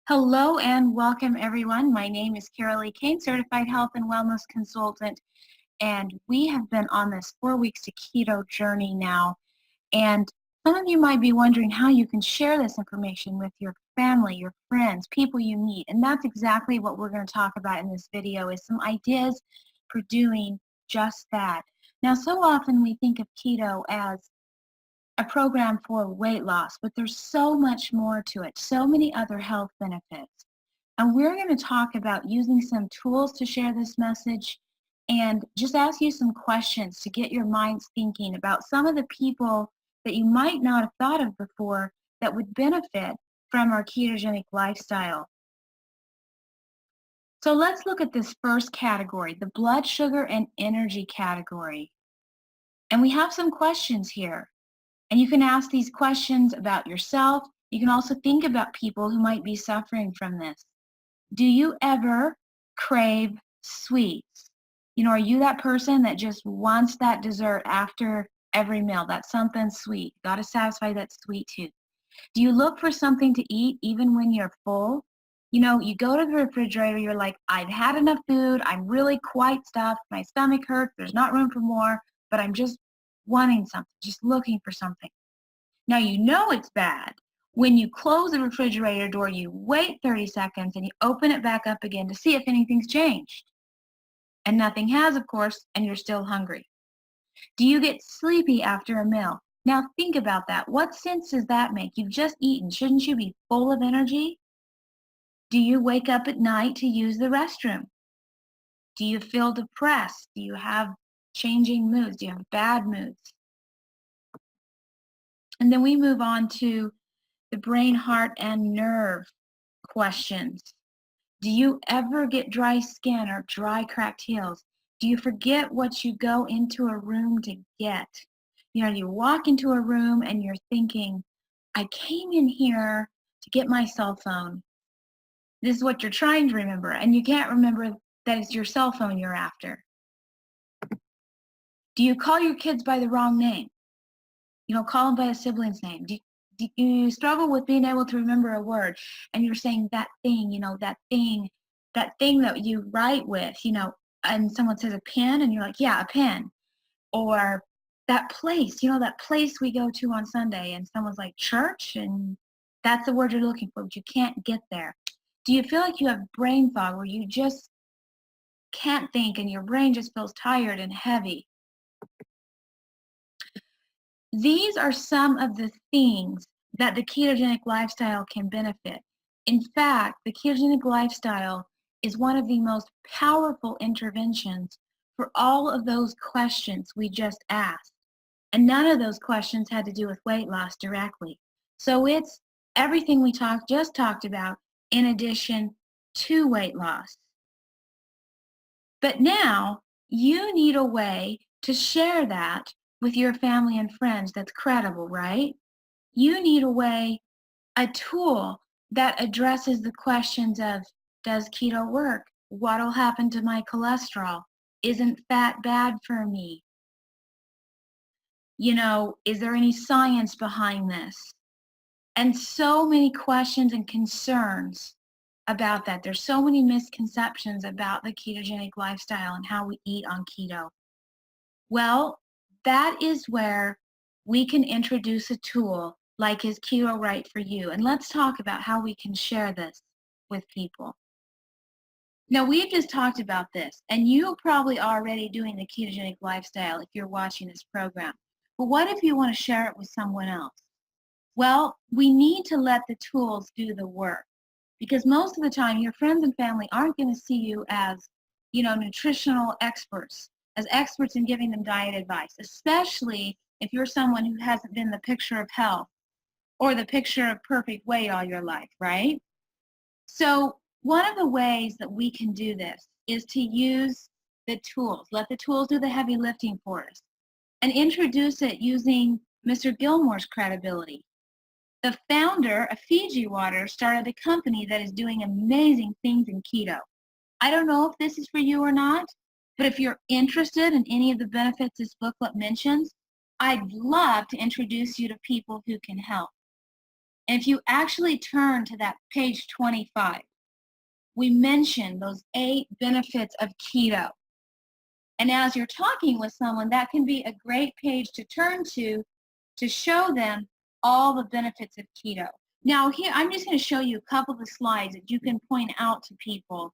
Hello and welcome everyone. My name is Carol Lee Kane, Certified Health and Wellness Consultant, and we have been on this 4 weeks to keto journey now. And some of you might be wondering how you can share this information with your family, your friends, people you meet. And that's exactly what we're going to talk about in this video is some ideas for doing just that. Now, so often we think of keto as a program for weight loss, but there's so much more to it, so many other health benefits. And we're going to talk about using some tools to share this message and just ask you some questions to get your minds thinking about some of the people that you might not have thought of before that would benefit from our ketogenic lifestyle. So let's look at this first category, the blood sugar and energy category. And we have some questions here. And you can ask these questions about yourself. You can also think about people who might be suffering from this. Do you ever crave sweets? Are you that person that just wants that dessert after every meal? That's something sweet. Got to satisfy that sweet tooth. Do you look for something to eat even when you're full? You go to the refrigerator, you're like, I've had enough food. I'm really quite stuffed. My stomach hurts. There's not room for more, but I'm just wanting something, just looking for something. Now you know it's bad. When you close the refrigerator door, you wait 30 seconds and you open it back up again to see if anything's changed. And nothing has, of course, and you're still hungry. Do you get sleepy after a meal? Now think about that. What sense does that make? You've just eaten. Shouldn't you be full of energy? Do you wake up at night to use the restroom? Do you feel depressed? Do you have changing moods? Do you have bad moods? And then we move on to the brain, heart, and nerve questions. Do you ever get dry skin or dry, cracked heels? Do you forget what you go into a room to get? You walk into a room and you're thinking, I came in here to get my cell phone. This is what you're trying to remember, and you can't remember that it's your cell phone you're after. Do you call your kids by the wrong name? Call them by a sibling's name. Do you struggle with being able to remember a word and you're saying that thing, that thing that you write with, and someone says a pen and you're like, yeah, a pen. Or that place, that place we go to on Sunday and someone's like church and that's the word you're looking for, but you can't get there. Do you feel like you have brain fog where you just can't think and your brain just feels tired and heavy? These are some of the things that the ketogenic lifestyle can benefit. In fact, the ketogenic lifestyle is one of the most powerful interventions for all of those questions we just asked. And none of those questions had to do with weight loss directly. So it's everything we just talked about in addition to weight loss. But now you need a way to share that with your family and friends that's credible, right? You need a tool that addresses the questions of, does keto work? What'll happen to my cholesterol? Isn't fat bad for me? Is there any science behind this? And so many questions and concerns about that. There's so many misconceptions about the ketogenic lifestyle and how we eat on keto. Well, that is where we can introduce a tool like Is Keto Right for You? And let's talk about how we can share this with people. Now, we've just talked about this, and you're probably already doing the ketogenic lifestyle if you're watching this program. But what if you want to share it with someone else? Well, we need to let the tools do the work, because most of the time your friends and family aren't going to see you as, nutritional experts, as experts in giving them diet advice, especially if you're someone who hasn't been the picture of health or the picture of perfect weight all your life, right? So one of the ways that we can do this is to use the tools, let the tools do the heavy lifting for us, and introduce it using Mr. Gilmore's credibility. The founder of Fiji Water started a company that is doing amazing things in keto. I don't know if this is for you or not, but if you're interested in any of the benefits this booklet mentions, I'd love to introduce you to people who can help. And if you actually turn to that page 25, we mentioned those 8 benefits of keto. And as you're talking with someone, that can be a great page to turn to show them all the benefits of keto. Now here, I'm just going to show you a couple of the slides that you can point out to people,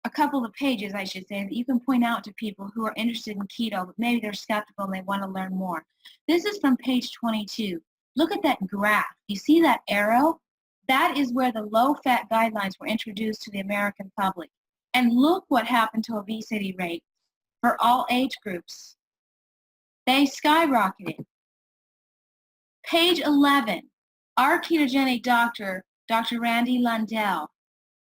a couple of pages, I should say, that you can point out to people who are interested in keto, but maybe they're skeptical and they want to learn more. This is from page 22. Look at that graph. You see that arrow? That is where the low-fat guidelines were introduced to the American public. And look what happened to obesity rates for all age groups. They skyrocketed. Page 11, our ketogenic doctor, Dr. Randy Lundell,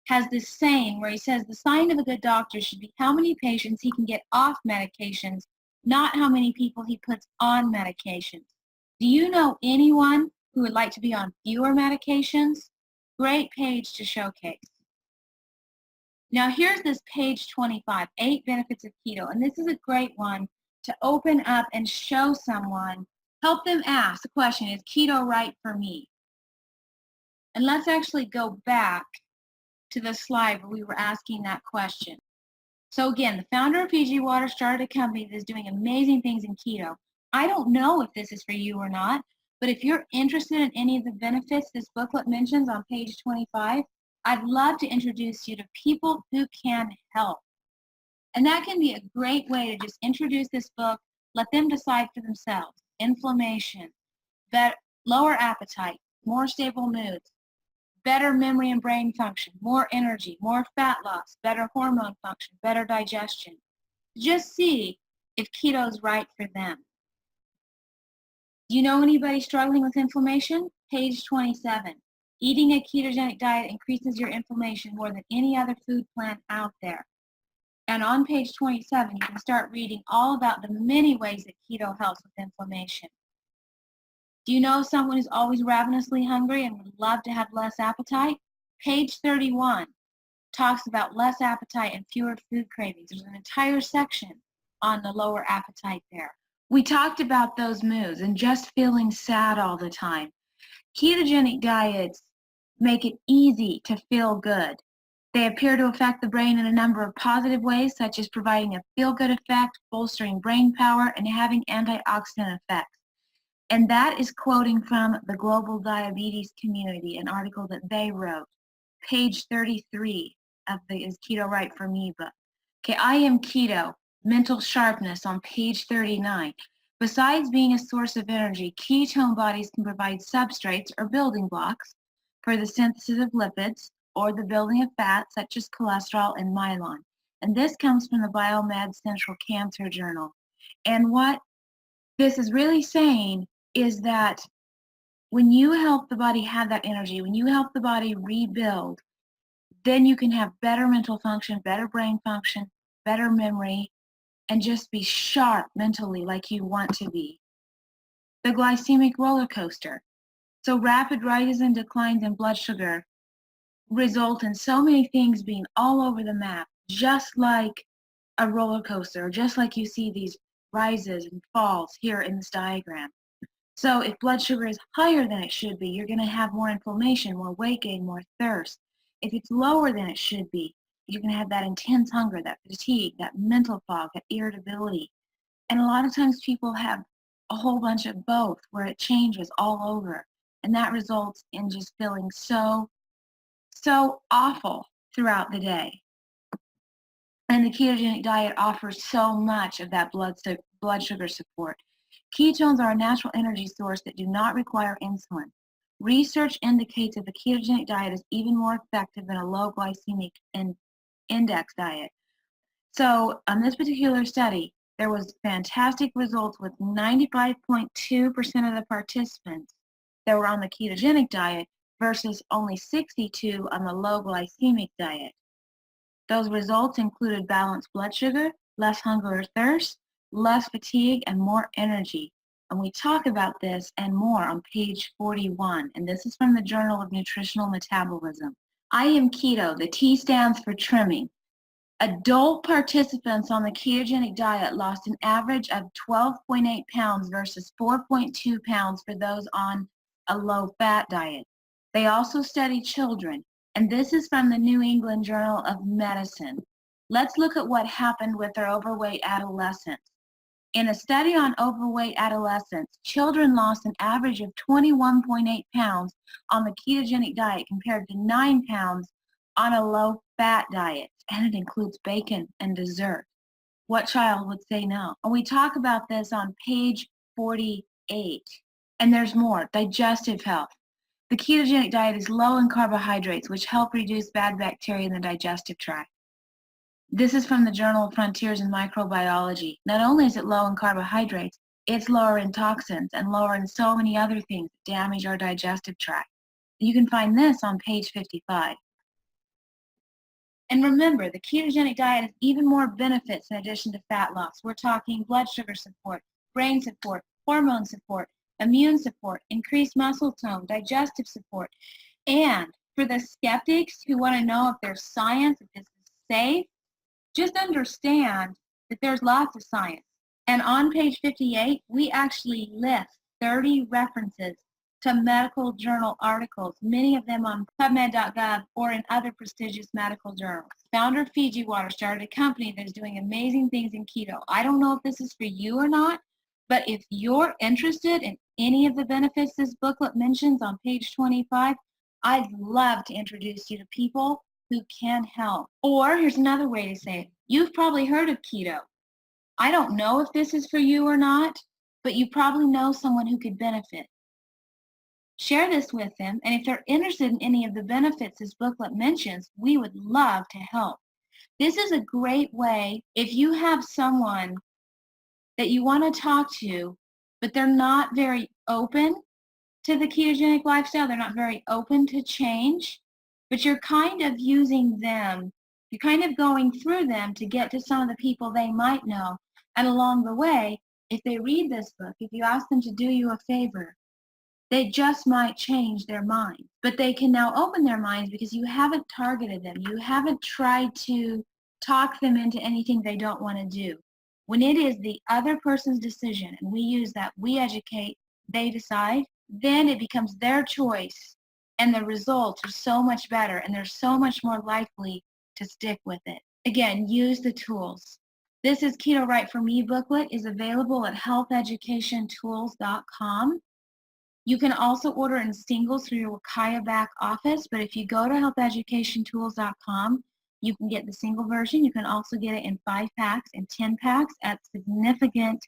has this saying where he says the sign of a good doctor should be how many patients he can get off medications, not how many people he puts on medications. Do you know anyone who would like to be on fewer medications? Great page to showcase. Now here's this page 25, 8 benefits of keto, and this is a great one to open up and show someone, help them ask the question, is keto right for me? And let's actually go back to the slide where we were asking that question. So again, the founder of Fiji Water started a company that's doing amazing things in keto. I don't know if this is for you or not, but if you're interested in any of the benefits this booklet mentions on page 25, I'd love to introduce you to people who can help. And that can be a great way to just introduce this book, let them decide for themselves. Inflammation, lower appetite, more stable moods, better memory and brain function, more energy, more fat loss, better hormone function, better digestion. Just see if keto is right for them. Do you know anybody struggling with inflammation? Page 27. Eating a ketogenic diet increases your inflammation more than any other food plan out there. And on page 27, you can start reading all about the many ways that keto helps with inflammation. Do you know someone who's always ravenously hungry and would love to have less appetite? Page 31 talks about less appetite and fewer food cravings. There's an entire section on the lower appetite there. We talked about those moods and just feeling sad all the time. Ketogenic diets make it easy to feel good. They appear to affect the brain in a number of positive ways, such as providing a feel-good effect, bolstering brain power, and having antioxidant effects. And that is quoting from the Global Diabetes Community, an article that they wrote. Page 33 of the Is Keto Right for Me book. Okay, I Am Keto, Mental Sharpness on page 39. Besides being a source of energy, ketone bodies can provide substrates or building blocks for the synthesis of lipids or the building of fat, such as cholesterol and myelin. And this comes from the Biomed Central Cancer Journal. And what this is really saying is that when you help the body have that energy, when you help the body rebuild, then you can have better mental function, better brain function, better memory, and just be sharp mentally like you want to be. The glycemic roller coaster. So rapid rises and declines in blood sugar result in so many things being all over the map, just like a roller coaster, just like you see these rises and falls here in this diagram. So if blood sugar is higher than it should be, you're going to have more inflammation, more weight gain, more thirst. If it's lower than it should be, you're going to have that intense hunger, that fatigue, that mental fog, that irritability. And a lot of times people have a whole bunch of both where it changes all over. And that results in just feeling so awful throughout the day. And the ketogenic diet offers so much of that blood sugar support. Ketones are a natural energy source that do not require insulin. Research indicates that the ketogenic diet is even more effective than a low glycemic index diet. So on this particular study, there was fantastic results with 95.2% of the participants that were on the ketogenic diet versus only 62 on the low glycemic diet. Those results included balanced blood sugar, less hunger or thirst, less fatigue, and more energy. And we talk about this and more on page 41. And this is from the Journal of Nutritional Metabolism. I Am Keto, the T stands for trimming. Adult participants on the ketogenic diet lost an average of 12.8 pounds versus 4.2 pounds for those on a low-fat diet. They also study children, and this is from the New England Journal of Medicine. Let's look at what happened with their overweight adolescents. In a study on overweight adolescents, children lost an average of 21.8 pounds on the ketogenic diet compared to 9 pounds on a low-fat diet, and it includes bacon and dessert. What child would say no? And we talk about this on page 48. And there's more. Digestive health. The ketogenic diet is low in carbohydrates, which help reduce bad bacteria in the digestive tract. This is from the Journal of Frontiers in Microbiology. Not only is it low in carbohydrates, it's lower in toxins and lower in so many other things that damage our digestive tract. You can find this on page 55. And remember, the ketogenic diet has even more benefits in addition to fat loss. We're talking blood sugar support, brain support, hormone support, immune support, increased muscle tone, digestive support. And for the skeptics who want to know if there's science, if this is safe, just understand that there's lots of science. And on page 58, we actually list 30 references to medical journal articles, many of them on PubMed.gov or in other prestigious medical journals. Founder Fiji Water started a company that is doing amazing things in keto. I don't know if this is for you or not, but if you're interested in any of the benefits this booklet mentions on page 25, I'd love to introduce you to people who can help. Or here's another way to say it. You've probably heard of keto. I don't know if this is for you or not, but you probably know someone who could benefit. Share this with them, and if they're interested in any of the benefits this booklet mentions, we would love to help. This is a great way if you have someone that you want to talk to, but they're not very open to the ketogenic lifestyle, they're not very open to change, but you're kind of using them, you're kind of going through them to get to some of the people they might know. And along the way, if they read this book, if you ask them to do you a favor, they just might change their mind. But they can now open their minds because you haven't targeted them. You haven't tried to talk them into anything they don't want to do. When it is the other person's decision, and we use that, we educate, they decide, then it becomes their choice, and the results are so much better, and they're so much more likely to stick with it. Again, use the tools. This is Keto Right For Me booklet is available at healtheducationtools.com. You can also order in singles through your Wakaya back office, but if you go to healtheducationtools.com, you can get the single version. You can also get it in 5 packs and 10 packs at significant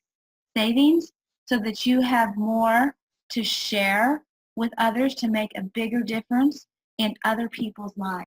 savings so that you have more to share with others to make a bigger difference in other people's lives.